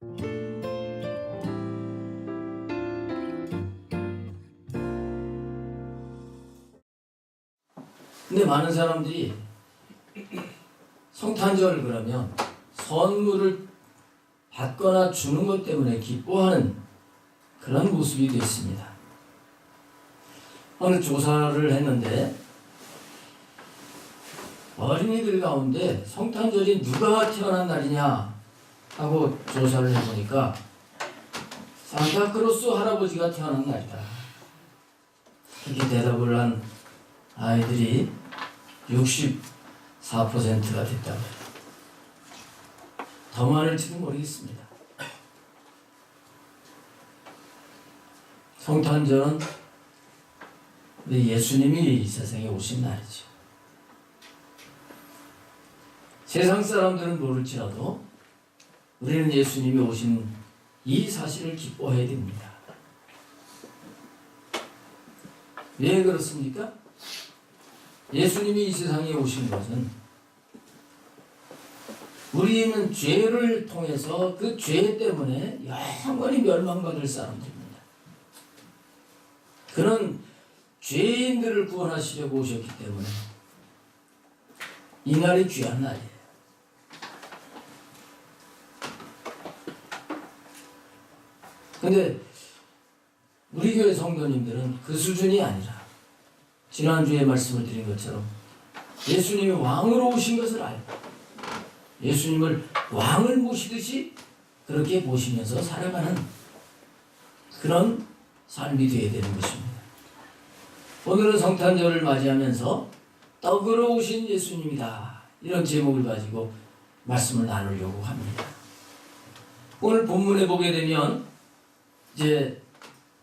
근데 많은 사람들이 성탄절 그러면 선물을 받거나 주는 것 때문에 기뻐하는 그런 모습이 됐습니다. 어느 조사를 했는데 어린이들 가운데 성탄절이 누가 태어난 날이냐 하고 조사를 해보니까 산타크로스 할아버지가 태어난 날이다. 이렇게 대답을 한 아이들이 64%가 됐다고 해요. 더 많을지도 모르겠습니다. 성탄절은 우리 예수님이 이 세상에 오신 날이죠. 세상 사람들은 모를지라도 우리는 예수님이 오신 이 사실을 기뻐해야 됩니다. 왜 그렇습니까? 예수님이 이 세상에 오신 것은 우리는 죄를 통해서 그 죄 때문에 영원히 멸망받을 사람들입니다. 그런 죄인들을 구원하시려고 오셨기 때문에 이 날이 귀한 날이에요. 근데 우리 교회 성도님들은 그 수준이 아니라 지난주에 말씀을 드린 것처럼 예수님이 왕으로 오신 것을 알고 예수님을 왕을 모시듯이 그렇게 모시면서 살아가는 그런 삶이 되어야 되는 것입니다. 오늘은 성탄절을 맞이하면서 떡으로 오신 예수님이다, 이런 제목을 가지고 말씀을 나누려고 합니다. 오늘 본문에 보게 되면 이제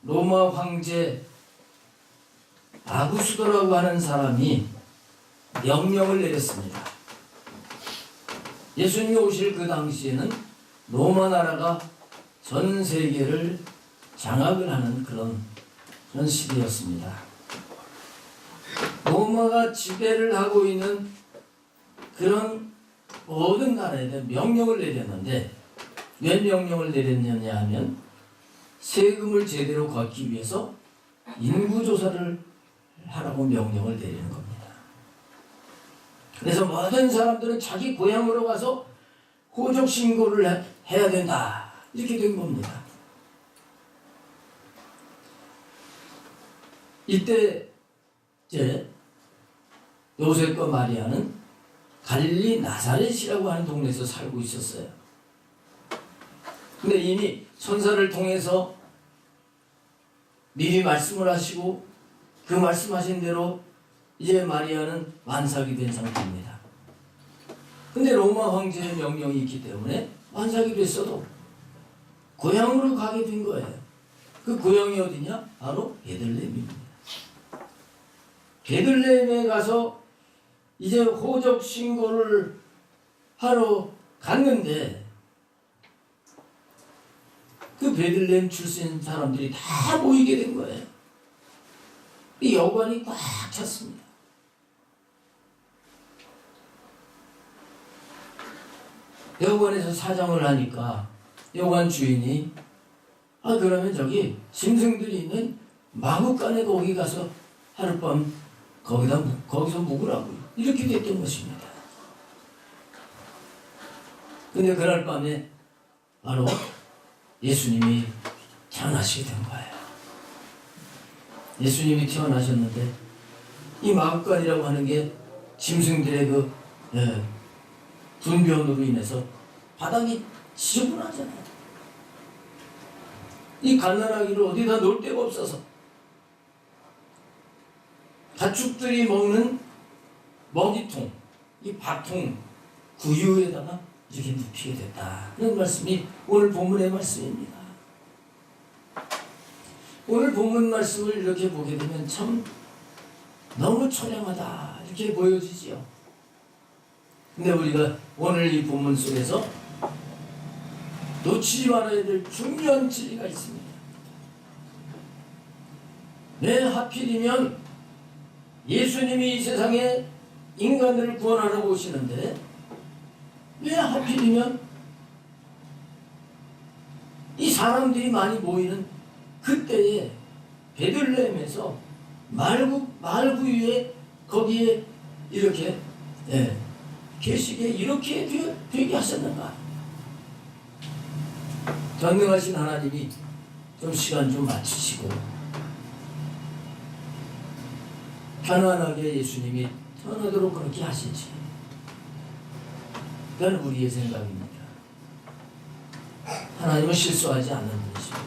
로마 황제 아구스도라고 하는 사람이 명령을 내렸습니다. 예수님이 오실 그 당시에는 로마 나라가 전 세계를 장악을 하는 그런 시기였습니다. 로마가 지배를 하고 있는 그런 모든 나라에 대한 명령을 내렸는데, 왜 명령을 내렸느냐 하면 세금을 제대로 걷기 위해서 인구조사를 하라고 명령을 내리는 겁니다. 그래서 모든 사람들은 자기 고향으로 가서 호적 신고를 해야 된다, 이렇게 된 겁니다. 이때 이제 요셉과 마리아는 갈릴리 나사렛이라고 하는 동네에서 살고 있었어요. 근데 이미 천사를 통해서 미리 말씀을 하시고 그 말씀하신 대로 이제 마리아는 완삭이 된 상태입니다. 근데 로마 황제의 명령이 있기 때문에 완삭이 됐어도 고향으로 가게 된 거예요. 그 고향이 어디냐? 바로 베들레헴입니다. 베들레헴에 가서 이제 호적 신고를 하러 갔는데 그 베들레헴 출신 사람들이 다 모이게 된 거예요. 이 여관이 꽉 찼습니다. 여관에서 사정을 하니까 여관 주인이 그러면 저기 짐승들이 있는 마구간에 거기 가서 하룻밤 거기서 묵으라고요, 이렇게 됐던 것입니다. 근데 그날 밤에 바로 예수님이 태어나시게 된 거예요. 예수님이 태어나셨는데 이 마구간이라고 하는 게 짐승들의 분변으로 인해서 바닥이 지저분하잖아요. 이 갓난아기를 어디다 놓을 데가 없어서 가축들이 먹는 먹이통, 이 밥통, 구유에다가 이렇게 눕히게 됐다, 이런 말씀이 오늘 본문의 말씀입니다. 오늘 본문 말씀을 이렇게 보게 되면 참 너무 처량하다, 이렇게 보여지지요. 근데 우리가 오늘 이 본문 속에서 놓치지 말아야 될 중요한 진리가 있습니다. 왜 하필이면 예수님이 이 세상에 인간들을 구원하러 오시는데 왜 하필이면 이 사람들이 많이 모이는 그때에 베들레헴에서 말구 위에 거기에 이렇게 계시게 이렇게 되게 하셨는가? 전능하신 하나님이 좀 시간 좀 맞추시고 편안하게 예수님이 편하도록 그렇게 하시지. 그건 우리의 생각입니다. 하나님은 실수하지 않는 분이십니다.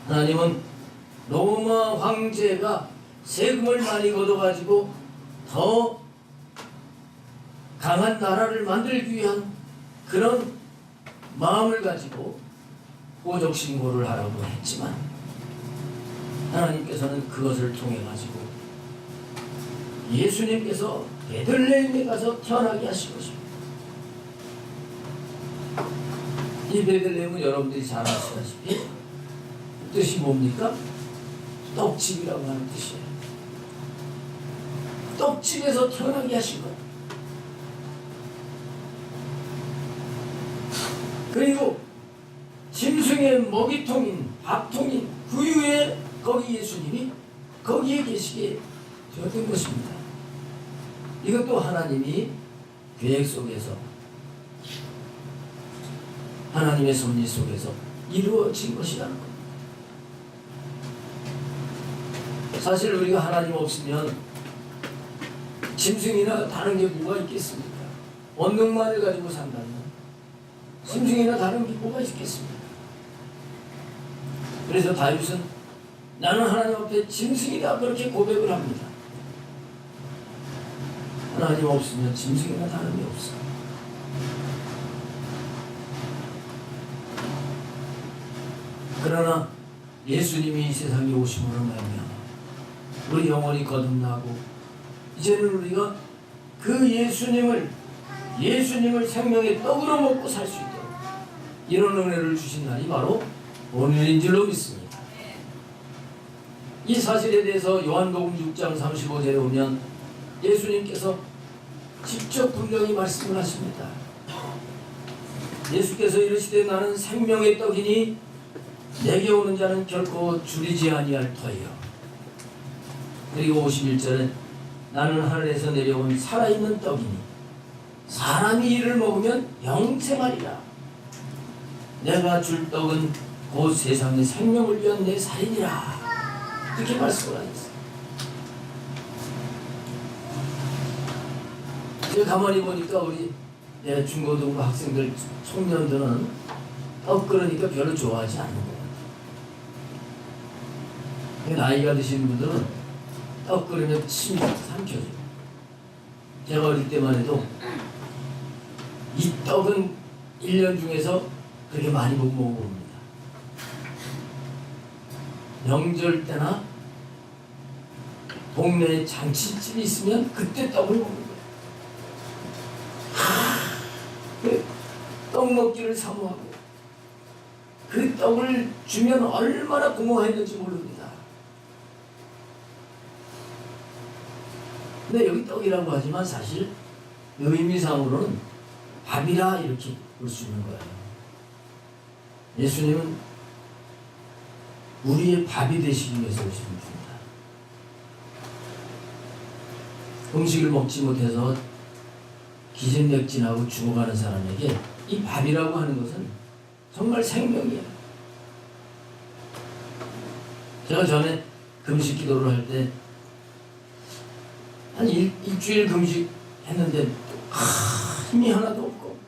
하나님은 로마 황제가 세금을 많이 걷어가지고 더 강한 나라를 만들기 위한 그런 마음을 가지고 호적 신고를 하라고 했지만 하나님께서는 그것을 통해 가지고 예수님께서 베들레헴에 가서 태어나게 하신 것입니다. 이 베들레헴은 여러분들이 잘 아시다시피 뜻이 뭡니까? 떡집이라고 하는 뜻이에요. 떡집에서 태어나게 하신 거예요. 그리고 짐승의 먹이통인 밥통인 그 위에 거기 예수님이 거기에 계시게 되었던 것입니다. 이것도 하나님이 계획 속에서 하나님의 섭리 속에서 이루어진 것이라는 겁니다. 사실 우리가 하나님 없으면 짐승이나 다른 게 뭐가 있겠습니까? 원능만을 가지고 산다면 짐승이나 다른 게 뭐가 있겠습니까? 그래서 다윗은 나는 하나님 앞에 짐승이다 그렇게 고백을 합니다. 하나님 없으면 짐승이나 다름이 없어. 그러나 예수님이 이 세상에 오심으로 말미암아 우리 영혼이 거듭나고 이제는 우리가 그 예수님을 생명의 떡으로 먹고 살 수 있도록 이런 은혜를 주신 날이 바로 오늘인 줄로 믿습니다. 이 사실에 대해서 요한복음 6장 35절에 보면 예수님께서 직접 분명히 말씀을 하십니다. 예수께서 이르시되 나는 생명의 떡이니 내게 오는 자는 결코 줄이지 아니할 터이요. 그리고 51절에 나는 하늘에서 내려온 살아있는 떡이니 사람이 이를 먹으면 영생하리라. 내가 줄 떡은 곧 세상의 생명을 위한 내 살이니라. 이렇게 말씀을 하셨어요. 제가 가만히 보니까 우리 중고등부 학생들, 청년들은 떡 끓으니까 별로 좋아하지 않는 것 같아요. 나이가 드신 분들은 떡 끓으면 침이 삼켜져요. 제가 어릴 때만 해도 이 떡은 1년 중에서 그렇게 많이 못 먹어봅니다. 명절 때나 동네에 잔치집이 있으면 그때 떡을 먹는 거예요. 떡 먹기를 사모하고 그 떡을 주면 얼마나 고마워했는지 모릅니다. 근데 여기 떡이라고 하지만 사실 의미상으로는 밥이라 이렇게 볼 수 있는 거예요. 예수님은 우리의 밥이 되시기 위해서 오신 분입니다. 음식을 먹지 못해서 기진맥진하고 죽어가는 사람에게 이 밥이라고 하는 것은 정말 생명이에요. 제가 전에 금식 기도를 할 때 한 일주일 금식 했는데 힘이 하나도 없고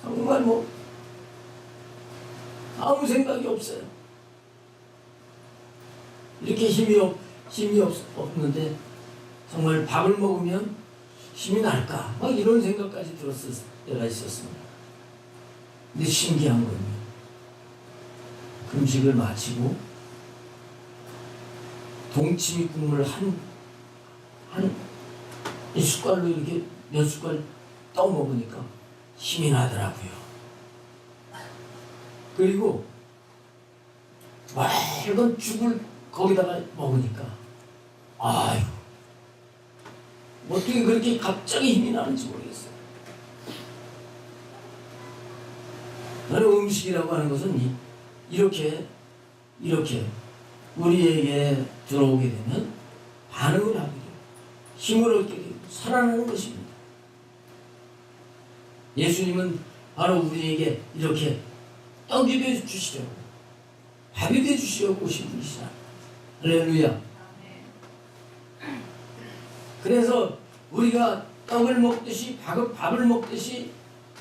정말 아무 생각이 없어요. 이렇게 힘이 없는데 정말 밥을 먹으면 힘이 날까? 막 이런 생각까지 들었을 때가 있었습니다. 근데 신기한 건요. 금식을 마치고 동치미 국물을 한 이 숟갈로 이렇게 몇 숟갈 떠 먹으니까 힘이 나더라고요. 그리고 맑은 죽을 거기다가 먹으니까 아유 어떻게 그렇게 갑자기 힘이 나는지 모르겠어요. 나는 음식이라고 하는 것은 이렇게 우리에게 들어오게 되면 반응을 하게 되고 힘을 얻게 되고 살아나는 것입니다. 예수님은 바로 우리에게 이렇게 떡이 되어 주시려고, 밥이 되어 주시려고 오신 분이시다. 할렐루야. 그래서 우리가 떡을 먹듯이 밥을 먹듯이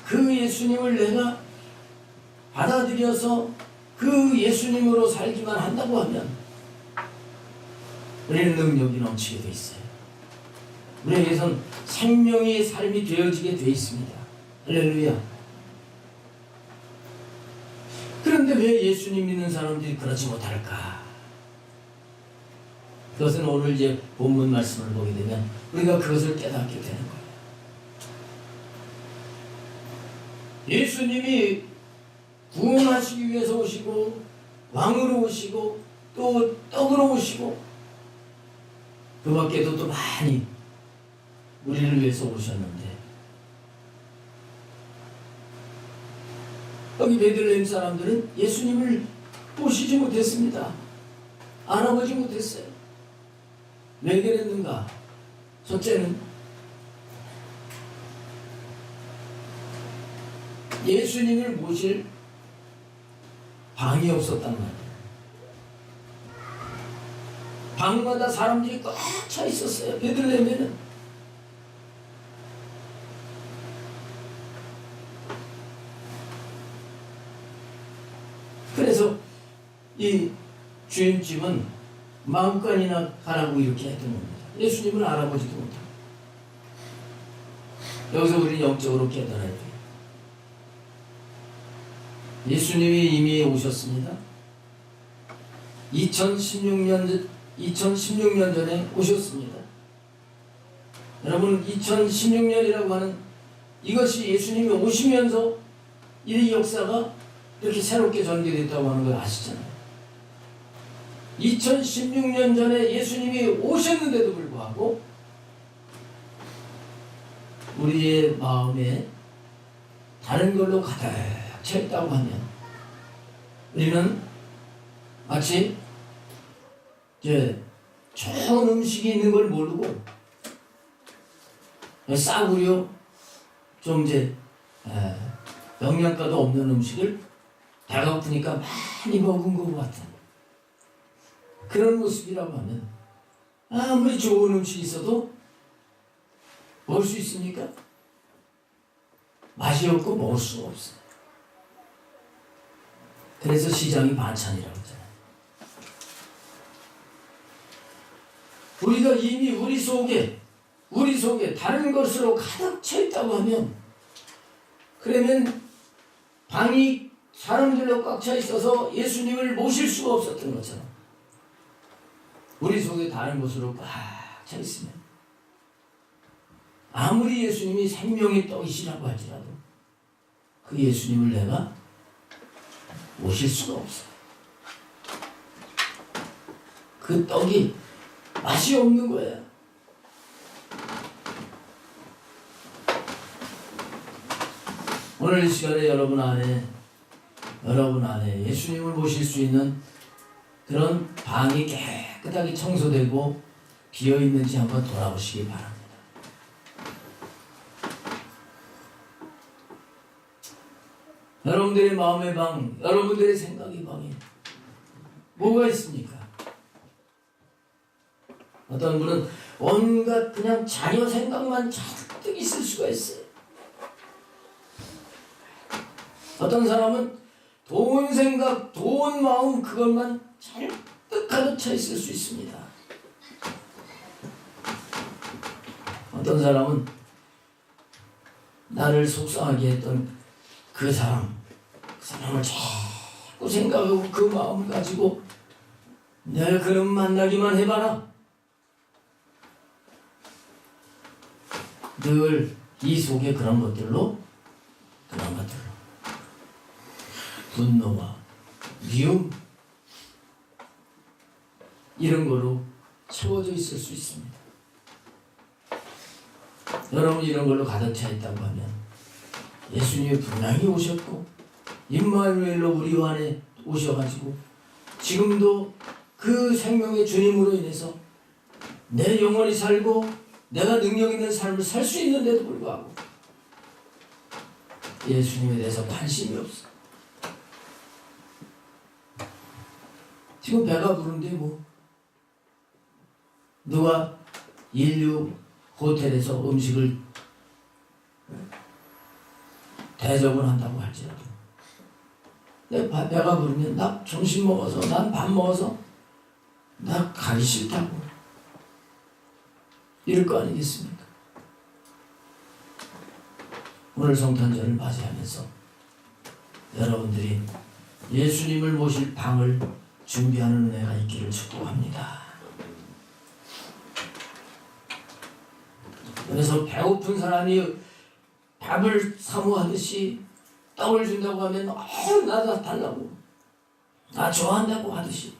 그 예수님을 내가 받아들여서 그 예수님으로 살기만 한다고 하면 우리는 능력이 넘치게 돼 있어요. 우리에게선 생명의 삶이 되어지게 돼 있습니다. 할렐루야. 그런데 왜 예수님 믿는 사람들이 그렇지 못할까? 그것은 오늘 이제 본문 말씀을 보게 되면 우리가 그것을 깨닫게 되는 거예요. 예수님이 구원하시기 위해서 오시고 왕으로 오시고 또 떡으로 오시고 그 밖에도 또 많이 우리를 위해서 오셨는데 여기 베들레헴 사람들은 예수님을 보시지 못했습니다. 알아보지 못했어요. 왜 그랬는가? 첫째는 예수님을 모실 방이 없었단 말이에요. 방마다 사람들이 꽉 차 있었어요. 베들레헴에는. 그래서 이 주임집은 마음간이나 가라고 이렇게 했던 겁니다. 예수님을 알아보지도 못하고. 여기서 우리는 영적으로 깨달아야 돼요. 예수님이 이미 오셨습니다. 2016년 전에 오셨습니다. 여러분 2016년이라고 하는 이것이 예수님이 오시면서 이 역사가 이렇게 새롭게 전개됐다고 하는 걸 아시잖아요. 2016년 전에 예수님이 오셨는데도 불구하고 우리의 마음에 다른 걸로 가득 차 있다고 하면 우리는 마치 이제 좋은 음식이 있는 걸 모르고 싸구려 좀 이제 영양가도 없는 음식을 배가 고프니까 많이 먹은 것 같은 그런 모습이라고 하면 아무리 좋은 음식이 있어도 먹을 수 있습니까? 맛이 없고 먹을 수가 없어요. 그래서 시장이 반찬이라고 했잖아요. 우리가 이미 우리 속에 다른 것으로 가득 차 있다고 하면 그러면 방이 사람들로 꽉 차 있어서 예수님을 모실 수가 없었던 것처럼 우리 속에 다른 것으로 꽉 차 있으면 아무리 예수님이 생명의 떡이시라고 할지라도 그 예수님을 내가 모실 수가 없어. 그 떡이 맛이 없는 거야. 오늘 이 시간에 여러분 안에 예수님을 모실 수 있는 그런 방이 깨끗하게 청소되고 비어있는지 한번 돌아보시기 바랍니다. 여러분들의 마음의 방, 여러분들의 생각의 방에 뭐가 있습니까? 어떤 분은 온갖 그냥 자녀 생각만 잔뜩 있을 수가 있어요. 어떤 사람은 돈 생각, 돈 마음 그것만 잔뜩 가득 차 있을 수 있습니다. 어떤 사람은 나를 속상하게 했던 그 사람을 자꾸 생각하고 그 마음을 가지고 내가 그런 만나기만 해봐라. 늘 이 속에 그런 것들로 분노와 미움 이런 걸로 채워져 있을 수 있습니다. 여러분 이런 걸로 가득 차 있다고 하면 예수님이 분명히 오셨고 임마누엘로 우리 안에 오셔가지고 지금도 그 생명의 주님으로 인해서 내 영혼이 살고 내가 능력 있는 삶을 살 수 있는데도 불구하고 예수님에 대해서 관심이 없어. 지금 배가 부른데 뭐 누가 인류 호텔에서 음식을 대접을 한다고 할지라도 내 배가 부르면 나 점심 먹어서 난 밥 먹어서 나 가기 싫다고 이럴 거 아니겠습니까? 오늘 성탄절을 맞이하면서 여러분들이 예수님을 모실 방을 준비하는 은혜가 있기를 축복합니다. 그래서 배고픈 사람이 밥을 사모하듯이 떡을 준다고 하면 나 달라고 나 좋아한다고 하듯이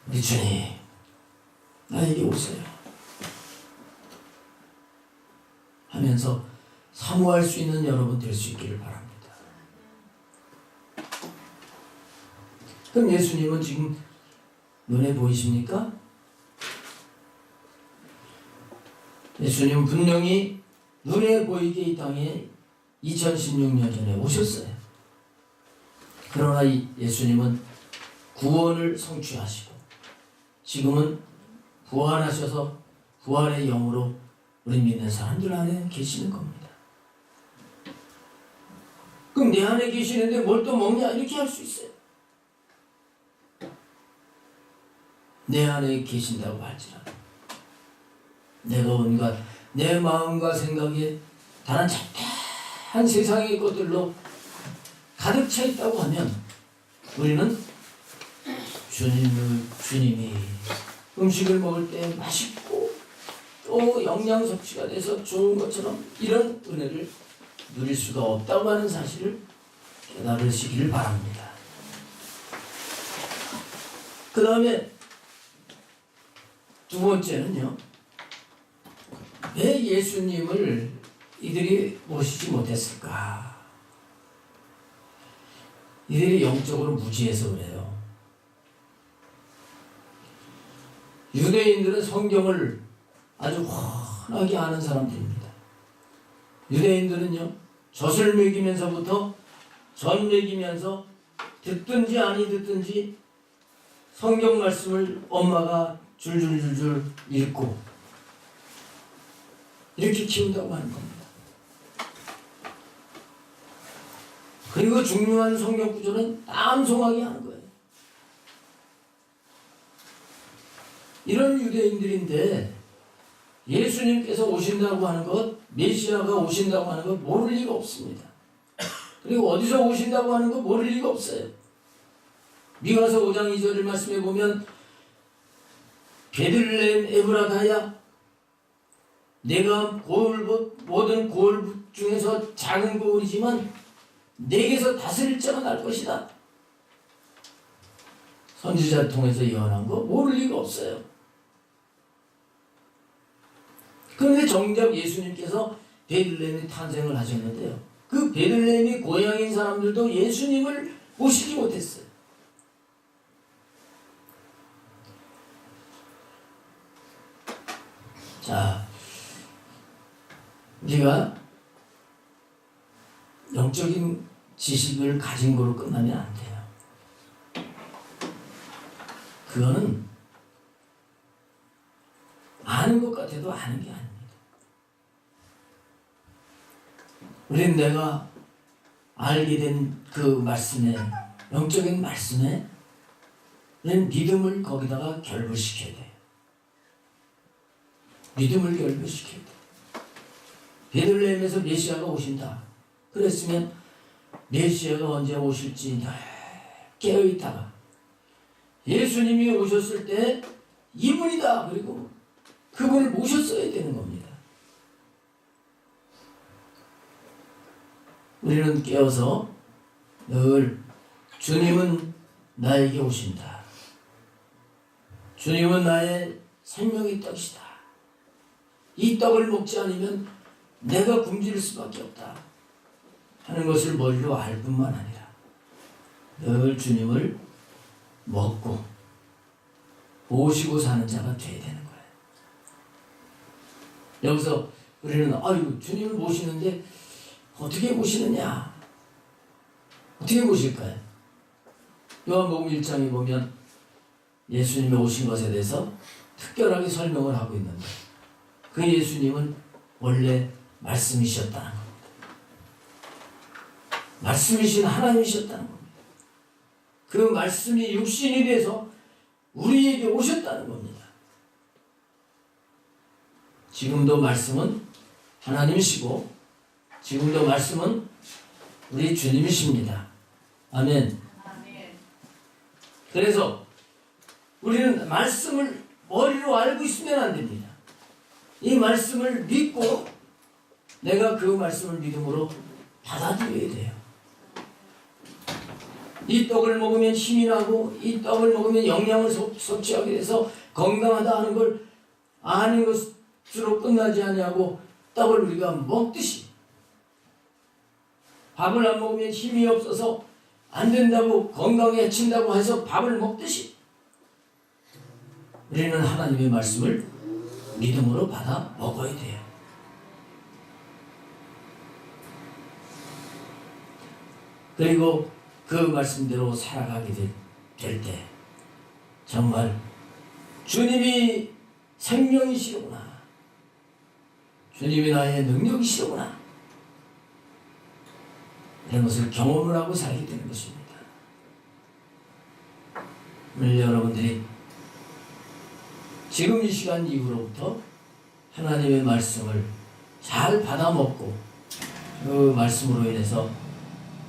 우리 주님 나에게 오세요 하면서 사모할 수 있는 여러분 될 수 있기를 바랍니다. 그럼 예수님은 지금 눈에 보이십니까? 예수님은 분명히 눈에 보이게 이 땅에 2016년 전에 오셨어요. 그러나 예수님은 구원을 성취하시고 지금은 부활하셔서 부활의 영으로 우리 믿는 사람들 안에 계시는 겁니다. 그럼 내 안에 계시는데 뭘 또 먹냐 이렇게 할 수 있어요. 내 안에 계신다고 할지라도 내가 온갖 내 마음과 생각에 다른 잡다한 세상의 것들로 가득 차 있다고 하면 우리는 주님이 음식을 먹을 때 맛있고 또 영양 섭취가 돼서 좋은 것처럼 이런 은혜를 누릴 수가 없다고 하는 사실을 깨달으시기를 바랍니다. 그 다음에 두 번째는요. 왜 예수님을 이들이 모시지 못했을까? 이들이 영적으로 무지해서 그래요. 유대인들은 성경을 아주 훤하게 아는 사람들입니다. 유대인들은요. 젖을 먹이면서부터 젖 먹이면서 듣든지 아니 듣든지 성경 말씀을 엄마가 줄줄줄줄 읽고 이렇게 키운다고 하는 겁니다. 그리고 중요한 성경 구절은 땀송하게 하는 거예요. 이런 유대인들인데 예수님께서 오신다고 하는 것, 메시아가 오신다고 하는 것 모를 리가 없습니다. 그리고 어디서 오신다고 하는 것 모를 리가 없어요. 미가서 5장 2절을 말씀해 보면 베들레헴 에브라다야 내가 모든 고을 중에서 작은 고을이지만 내게서 다스릴 자가 날 것이다. 선지자를 통해서 예언한 거 모를 리가 없어요. 그런데 정작 예수님께서 베들레헴에 탄생을 하셨는데요. 그 베들레헴이 고향인 사람들도 예수님을 모시지 못했어요. 자, 우리가 영적인 지식을 가진 거로 끝나면 안 돼요. 그거는 아는 것 같아도 아는 게 아닙니다. 우리는 내가 알게 된 그 말씀에, 영적인 말씀에 우리는 믿음을 거기다가 결부시켜야 돼요. 믿음을 결부시켜야 돼요. 베들레헴에서 메시아가 오신다. 그랬으면 메시아가 언제 오실지 깨어있다가 예수님이 오셨을 때 이분이다. 그리고 그분을 모셨어야 되는 겁니다. 우리는 깨어서 늘 주님은 나에게 오신다. 주님은 나의 생명의 떡이시다. 이 떡을 먹지 않으면 내가 굶주릴 수밖에 없다 하는 것을 머리로 알 뿐만 아니라 늘 주님을 먹고 모시고 사는 자가 돼야 되는 거예요. 여기서 우리는 아이고 주님을 모시는데 어떻게 모시느냐? 어떻게 모실까요? 요한복음 1장에 보면 예수님이 오신 것에 대해서 특별하게 설명을 하고 있는데 그 예수님은 원래 말씀이셨다는 겁니다. 말씀이신 하나님이셨다는 겁니다. 그 말씀이 육신이 돼서 우리에게 오셨다는 겁니다. 지금도 말씀은 하나님이시고 지금도 말씀은 우리 주님이십니다. 아멘. 그래서 우리는 말씀을 머리로 알고 있으면 안 됩니다. 이 말씀을 믿고 내가 그 말씀을 믿음으로 받아들여야 돼요. 이 떡을 먹으면 힘이 나고 이 떡을 먹으면 영양을 섭취하게 돼서 건강하다 하는 걸 아는 것으로 끝나지 아니하고 떡을 우리가 먹듯이 밥을 안 먹으면 힘이 없어서 안 된다고 건강에 해친다고 해서 밥을 먹듯이 우리는 하나님의 말씀을 믿음으로 받아 먹어야 돼요. 그리고 그 말씀대로 살아가게 될 때 정말 주님이 생명이시구나, 주님이 나의 능력이시구나 이런 것을 경험을 하고 살게 되는 것입니다. 오늘 여러분들이 지금 이 시간 이후로부터 하나님의 말씀을 잘 받아먹고 그 말씀으로 인해서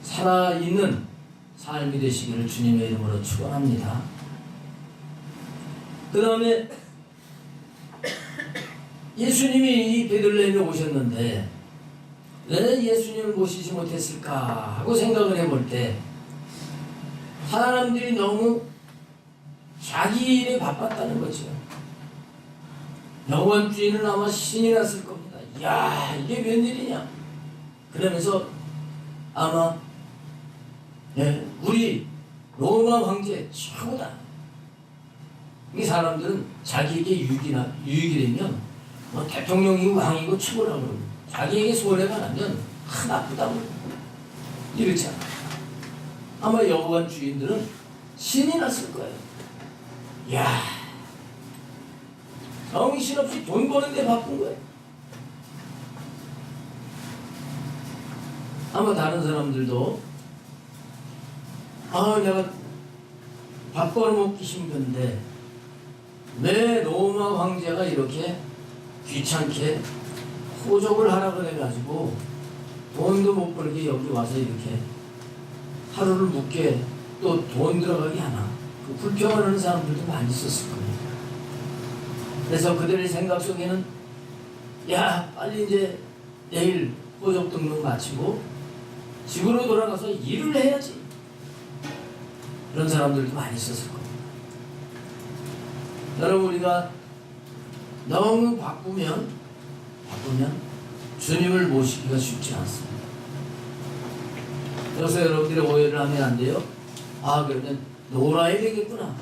살아있는 삶이 되시기를 주님의 이름으로 축원합니다. 그 다음에 예수님이 이 베들레헴에 오셨는데 왜 예수님을 모시지 못했을까 하고 생각을 해볼 때 사람들이 너무 자기 일에 바빴다는 거죠. 영원주의는 아마 신이 났을 겁니다. 이야 이게 웬일이냐 그러면서 아마 우리 로마 황제 최고다. 이 사람들은 자기에게 유익이 되면 뭐 대통령이고 왕이고 최고라고 그러고 자기에게 손해가 나면 나쁘다고 이렇지 않아. 아마 여호와 주인들은 신이 났을 거예요. 이야 정신없이 돈 버는데 바쁜 거예요. 아마 다른 사람들도 내가 밥 벌어먹기 힘든데 왜 로마 황제가 이렇게 귀찮게 호적을 하라 그래가지고 돈도 못 벌게 여기 와서 이렇게 하루를 묵게 또 돈 들어가게 하나 그 불평을 하는 사람들도 많이 있었을 겁니다. 그래서 그들의 생각 속에는 야 빨리 이제 내일 호적 등록 마치고 집으로 돌아가서 일을 해야지 그런 사람들도 많이 있었을 겁니다. 여러분 우리가 너무 바쁘면 주님을 모시기가 쉽지 않습니다. 그래서 여러분들이 오해를 하면 안 돼요. 그러면 놀아야 되겠구나.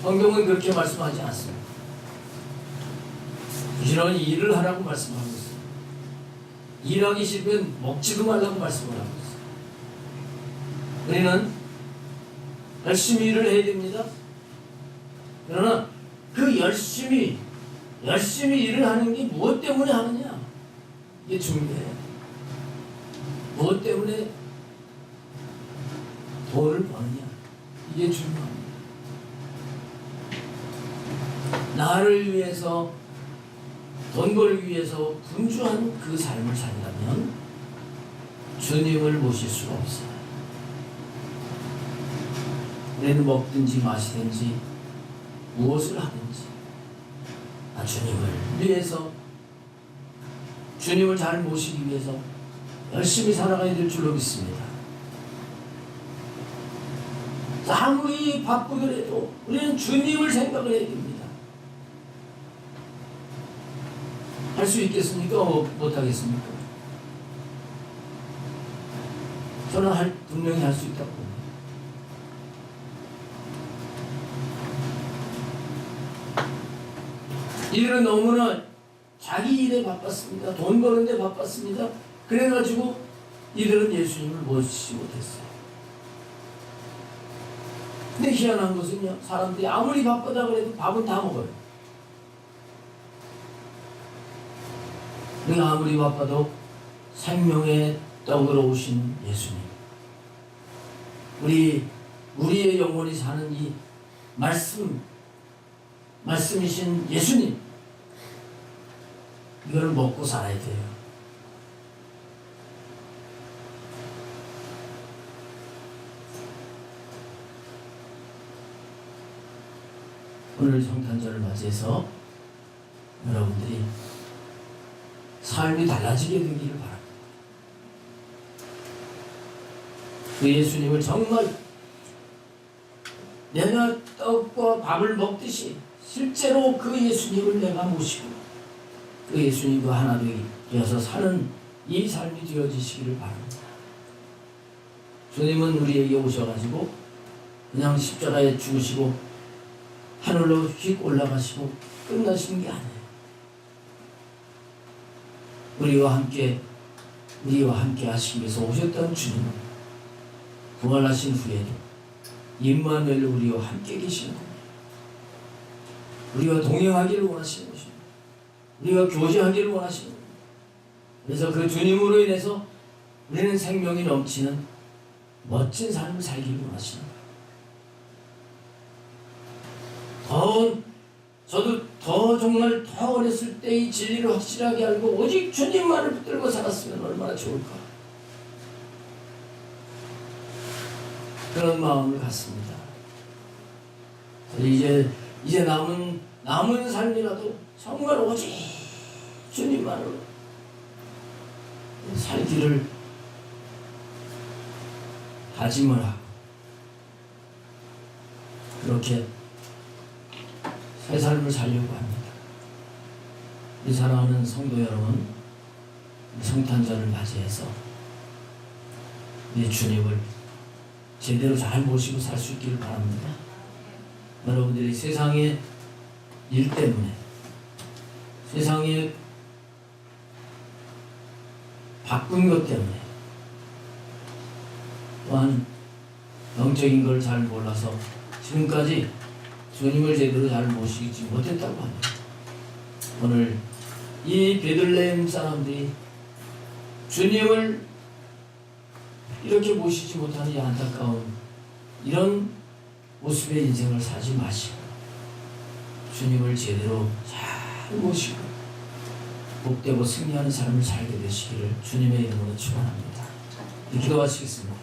성경은 그렇게 말씀하지 않습니다. 이런 일을 하라고 말씀하고 있습니다. 일하기 싫으면 먹지도 말라고 말씀을 하고 있습니다. 우리는 열심히 일을 해야 됩니다. 그러나 그 열심히 일을 하는 게 무엇 때문에 하느냐 이게 중요해요. 무엇 때문에 돈을 버느냐 이게 중요합니다. 나를 위해서 돈 벌기 위해서 분주한 그 삶을 산다면 주님을 모실 수가 없어요. 우리는 먹든지 마시든지 무엇을 하든지 주님을 위해서 주님을 잘 모시기 위해서 열심히 살아가야 될 줄로 믿습니다. 아무리 바쁘더라도 우리는 주님을 생각을 해야 됩니다. 할 수 있겠습니까? 못하겠습니까? 저는 분명히 할 수 있다고 봅니다. 이들은 너무나 자기 일에 바빴습니다. 돈 버는데 바빴습니다. 그래가지고 이들은 예수님을 모시지 못했어요. 근데 희한한 것은요, 사람들이 아무리 바쁘다 그래도 밥은 다 먹어요. 우리가 아무리 바빠도 생명의 떡으로 오신 예수님, 우리의 영혼이 사는 이 말씀이신 예수님, 이걸 먹고 살아야 돼요. 오늘 성탄절을 맞이해서 여러분들이 삶이 달라지게 되기를 바랍니다. 그 예수님을 정말 내가 떡과 밥을 먹듯이 실제로 그 예수님을 내가 모시고 그 예수님과 하나 되어서 사는 이 삶이 되어지시기를 바랍니다. 주님은 우리에게 오셔가지고 그냥 십자가에 죽으시고 하늘로 휙 올라가시고 끝나신 게 아니에요. 우리와 함께 하시기 위해서 오셨던 주님은 부활하신 후에도 임마누엘 우리와 함께 계시는 겁니다. 우리와 동행하기를 원하시는 것입니다. 우리가 교제하기를 원하시는 겁니다. 그래서 그 주님으로 인해서 우리는 생명이 넘치는 멋진 삶을 살기를 원하시는 거예요. 저도 정말 더 어렸을 때 이 진리를 확실하게 알고 오직 주님만을 붙들고 살았으면 얼마나 좋을까. 그런 마음을 갖습니다. 이제 남은 삶이라도 정말 오직 주님만으로 살기를 다짐을 하고 그렇게 새 삶을 살려고 합니다. 이 사랑하는 성도 여러분, 성탄절을 맞이해서 우리 주님을 제대로 잘 모시고 살 수 있기를 바랍니다. 여러분들이 세상의 일 때문에, 세상에 바쁜 것 때문에, 또한 영적인 걸 잘 몰라서 지금까지 주님을 제대로 잘 모시지 못했다고 합니다. 오늘 이 베들레헴 사람들이 주님을 이렇게 모시지 못하는 이 안타까운 이런 모습의 인생을 살지 마시고 주님을 제대로 잘 모시고 복되고 승리하는 삶을 살게 되시기를 주님의 이름으로 축원합니다. 기도하시겠습니다.